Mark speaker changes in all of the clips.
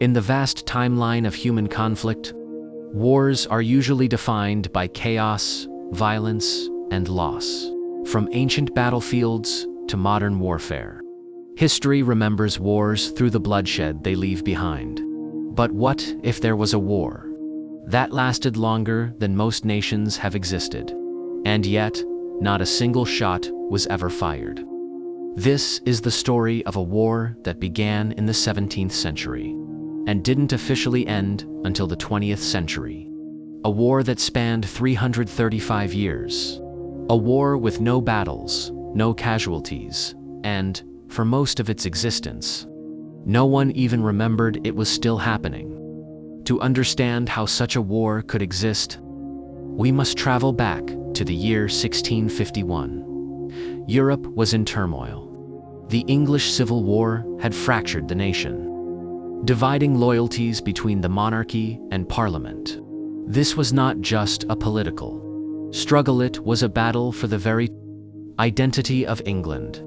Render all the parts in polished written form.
Speaker 1: In the vast timeline of human conflict, wars are usually defined by chaos, violence, and loss. From ancient battlefields to modern warfare, history remembers wars through the bloodshed they leave behind. But what if there was a war that lasted longer than most nations have existed, and yet not a single shot was ever fired? This is the story of a war that began in the 17th century and didn't officially end until the 20th century. A war that spanned 335 years. A war with no battles, no casualties, and, for most of its existence, no one even remembered it was still happening. To understand how such a war could exist, we must travel back to the year 1651. Europe was in turmoil. The English Civil War had fractured the nation, dividing loyalties between the monarchy and Parliament. This was not just a political struggle, it was a battle for the very identity of England.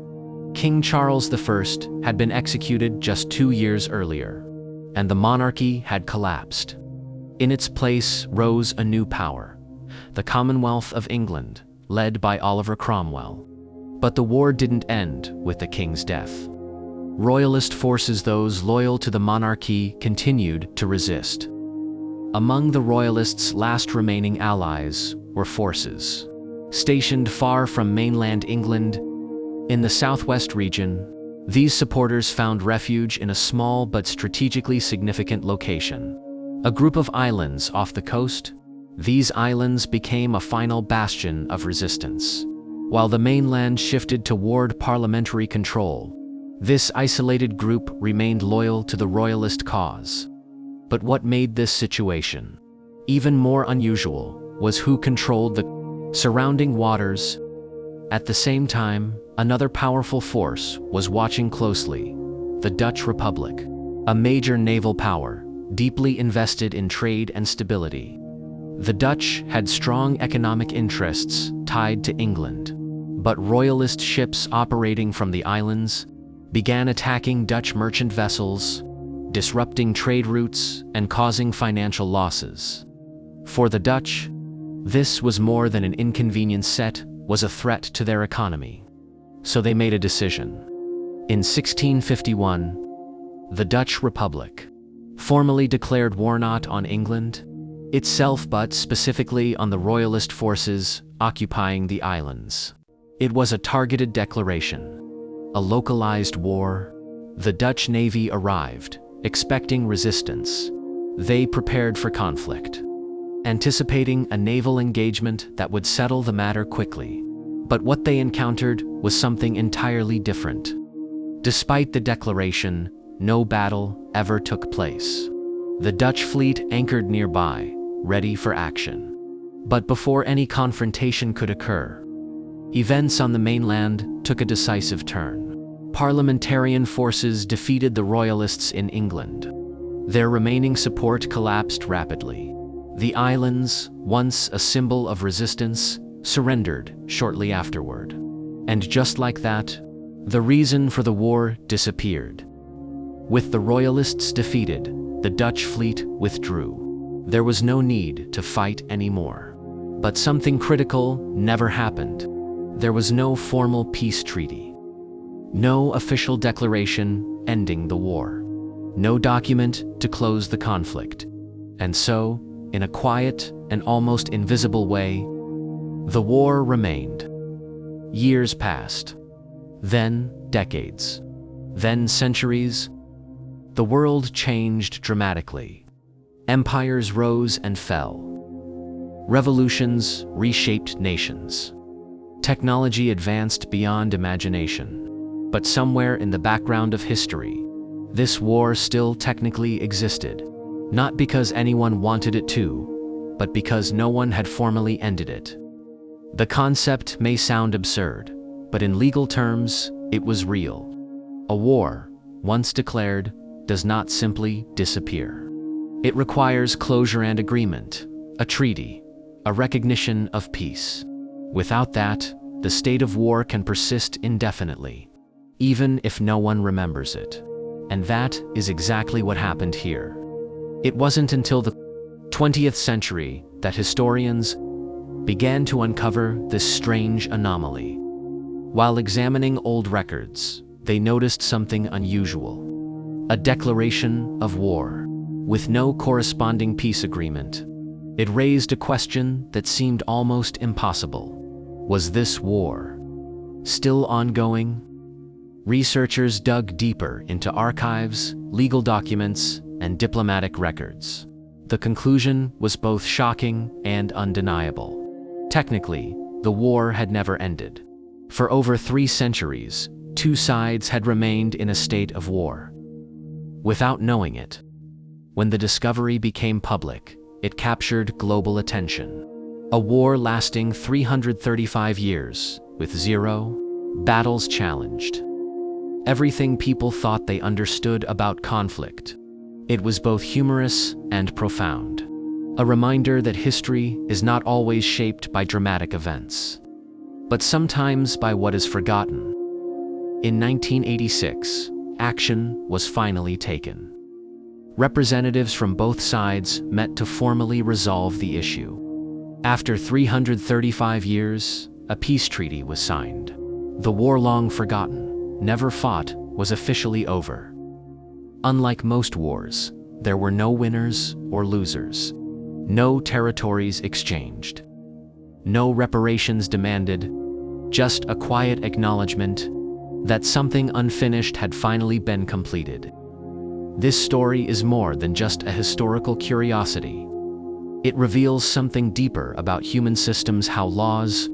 Speaker 1: King Charles I had been executed just 2 years earlier, and the monarchy had collapsed. In its place rose a new power, the Commonwealth of England, led by Oliver Cromwell. But the war didn't end with the king's death. Royalist forces, those loyal to the monarchy, continued to resist. Among the Royalists' last remaining allies were forces stationed far from mainland England. In the southwest region, these supporters found refuge in a small but strategically significant location, a group of islands off the coast. These islands became a final bastion of resistance. While the mainland shifted toward parliamentary control, this isolated group remained loyal to the Royalist cause. But what made this situation even more unusual was who controlled the surrounding waters. At the same time, another powerful force was watching closely: the Dutch Republic, a major naval power, deeply invested in trade and stability. The Dutch had strong economic interests tied to England, but Royalist ships operating from the islands began attacking Dutch merchant vessels, disrupting trade routes and causing financial losses. For the Dutch, this was more than an inconvenience, it was a threat to their economy. So they made a decision. In 1651, the Dutch Republic formally declared war not on England itself, but specifically on the Royalist forces occupying the islands. It was a targeted declaration, a localized war. The Dutch Navy arrived, expecting resistance. They prepared for conflict, anticipating a naval engagement that would settle the matter quickly. But what they encountered was something entirely different. Despite the declaration, no battle ever took place. The Dutch fleet anchored nearby, ready for action. But before any confrontation could occur, events on the mainland took a decisive turn. Parliamentarian forces defeated the Royalists in England. Their remaining support collapsed rapidly. The islands, once a symbol of resistance, surrendered shortly afterward. And just like that, the reason for the war disappeared. With the Royalists defeated, the Dutch fleet withdrew. There was no need to fight anymore. But something critical never happened. There was no formal peace treaty, no official declaration ending the war, no document to close the conflict. And so, in a quiet and almost invisible way, the war remained. Years passed, then decades, then centuries. The world changed dramatically. Empires rose and fell. Revolutions reshaped nations. Technology advanced beyond imagination. But somewhere in the background of history, this war still technically existed. Not because anyone wanted it to, but because no one had formally ended it. The concept may sound absurd, but in legal terms, it was real. A war, once declared, does not simply disappear. It requires closure and agreement, a treaty, a recognition of peace. Without that, the state of war can persist indefinitely, even if no one remembers it. And that is exactly what happened here. It wasn't until the 20th century that historians began to uncover this strange anomaly. While examining old records, they noticed something unusual. A declaration of war, with no corresponding peace agreement. It raised a question that seemed almost impossible. Was this war still ongoing? Researchers dug deeper into archives, legal documents, and diplomatic records. The conclusion was both shocking and undeniable. Technically, the war had never ended. For over 3 centuries, two sides had remained in a state of war, without knowing it. When the discovery became public, it captured global attention. A war lasting 335 years, with 0 battles challenged. Everything people thought they understood about conflict. It was both humorous and profound. A reminder that history is not always shaped by dramatic events, but sometimes by what is forgotten. In 1986, action was finally taken. Representatives from both sides met to formally resolve the issue. After 335 years, a peace treaty was signed. The war long forgotten, never fought, was officially over. Unlike most wars, there were no winners or losers. No territories exchanged. No reparations demanded. Just a quiet acknowledgement that something unfinished had finally been completed. This story is more than just a historical curiosity. It reveals something deeper about human systems, how laws,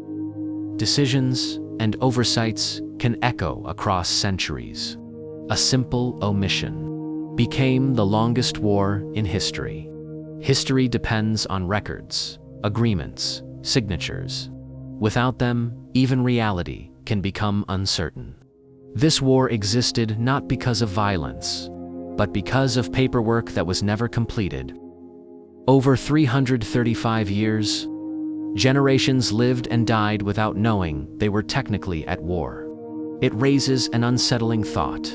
Speaker 1: decisions, and oversights can echo across centuries. A simple omission became the longest war in history. History depends on records, agreements, signatures. Without them, even reality can become uncertain. This war existed not because of violence, but because of paperwork that was never completed. Over 335 years, generations lived and died without knowing they were technically at war. It raises an unsettling thought.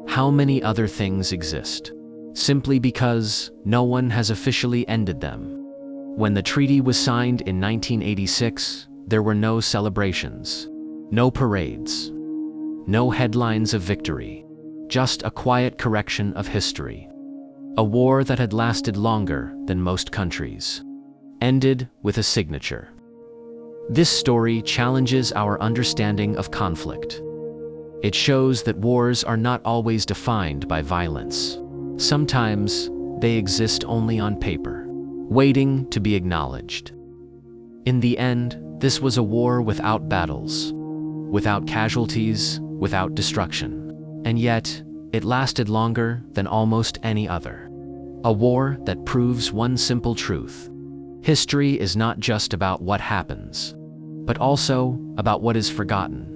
Speaker 1: How many other things exist, simply because no one has officially ended them? When the treaty was signed in 1986, there were no celebrations, no parades, no headlines of victory, just a quiet correction of history. A war that had lasted longer than most countries ended with a signature. This story challenges our understanding of conflict. It shows that wars are not always defined by violence. Sometimes they exist only on paper, waiting to be acknowledged. In the end, this was a war without battles, without casualties, without destruction. And yet, it lasted longer than almost any other. A war that proves one simple truth. History is not just about what happens, but also about what is forgotten.